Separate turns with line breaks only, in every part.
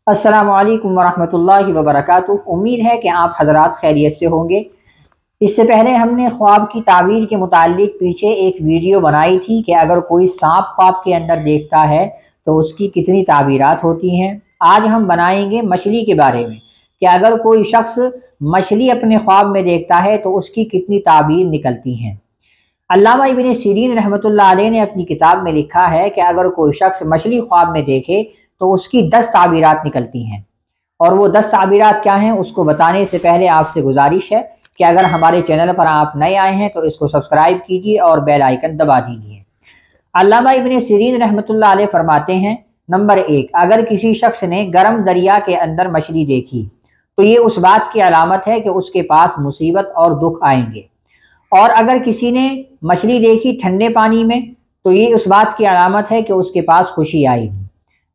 अस्सलामु अलैकुम वरहमतुल्लाहि वबरकातुहू। उम्मीद है कि आप हजरात खैरियत से होंगे। इससे पहले हमने ख्वाब की ताबीर के मुताल्लिक पीछे एक वीडियो बनाई थी कि अगर कोई सांप ख्वाब के अंदर देखता है तो उसकी कितनी ताबीरात होती हैं। आज हम बनाएंगे मछली के बारे में कि अगर कोई शख्स मछली अपने ख्वाब में देखता है तो उसकी कितनी ताबीर निकलती हैं। अल्लामा इब्न सीरीन रहमतुल्लाह अलैह ने अपनी किताब में लिखा है कि अगर कोई शख्स मछली ख्वाब में देखे तो उसकी 10 ताबीरात निकलती हैं। और वो 10 ताबीरात क्या हैं उसको बताने से पहले आपसे गुजारिश है कि अगर हमारे चैनल पर आप नए आए हैं तो इसको सब्सक्राइब कीजिए और बेल आइकन दबा दीजिए। अल्लामा इब्न सीरीन रहमतुल्लाह अलैह फरमाते हैं, नंबर 1, अगर किसी शख्स ने गर्म दरिया के अंदर मछली देखी तो ये उस बात की अलामत है कि उसके पास मुसीबत और दुख आएंगे। और अगर किसी ने मछली देखी ठंडे पानी में तो ये उस बात की अलामत है कि उसके पास खुशी आएगी।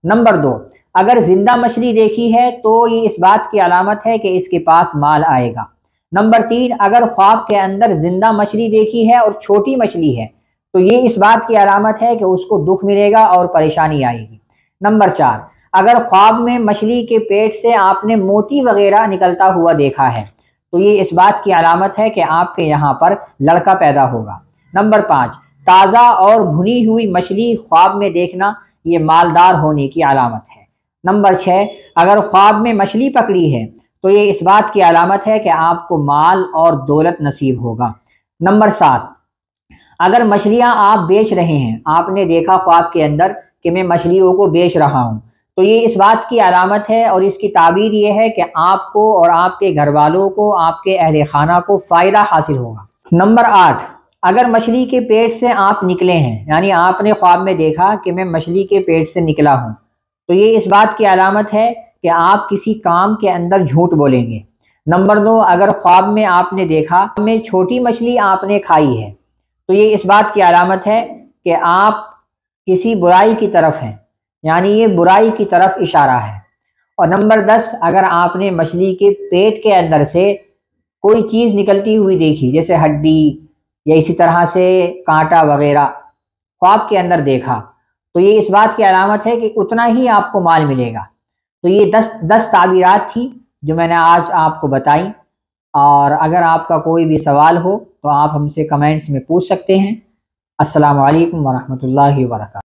नंबर 2, अगर जिंदा मछली देखी है तो ये इस बात की अलामत है कि इसके पास माल आएगा। नंबर 3, अगर ख्वाब के अंदर जिंदा मछली देखी है और छोटी मछली है तो ये इस बात की अलामत है कि उसको दुख मिलेगा और परेशानी आएगी। नंबर 4, अगर ख्वाब में मछली के पेट से आपने मोती वगैरह निकलता हुआ देखा है तो ये इस बात की अलामत है कि आपके यहाँ पर लड़का पैदा होगा। नंबर 5, ताज़ा और भुनी हुई मछली ख्वाब में देखना ये मालदार होने की अलामत है। नंबर 6, अगर ख्वाब में मछली पकड़ी है तो ये इस बात की अलामत है कि आपको माल और दौलत नसीब होगा। नंबर 7, अगर मछलियां आप बेच रहे हैं, आपने देखा ख्वाब के अंदर कि मैं मछलियों को बेच रहा हूं, तो ये इस बात की अलामत है और इसकी ताबीर ये है कि आपको और आपके घर वालों को, आपके अहले खाना को फ़ायदा हासिल होगा। नंबर 8, अगर मछली के पेट से आप निकले हैं, यानी आपने ख्वाब में देखा कि मैं मछली के पेट से निकला हूँ, तो ये इस बात की अलामत है कि आप किसी काम के अंदर झूठ बोलेंगे। नंबर 9, अगर ख्वाब में आपने देखा में छोटी मछली आपने खाई है तो ये इस बात की अलामत है कि आप किसी बुराई की तरफ हैं, यानी ये बुराई की तरफ इशारा है। और नंबर 10, अगर आपने मछली के पेट के अंदर से कोई चीज़ निकलती हुई देखी, जैसे हड्डी या इसी तरह से कांटा वगैरह ख्वाब के अंदर देखा, तो ये इस बात की अलामत है कि उतना ही आपको माल मिलेगा। तो ये 10 ताबीरात थी जो मैंने आज आपको बताई। और अगर आपका कोई भी सवाल हो तो आप हमसे कमेंट्स में पूछ सकते हैं। अस्सलामु अलैकुम वरहमतुल्लाहि वबरकातुहू।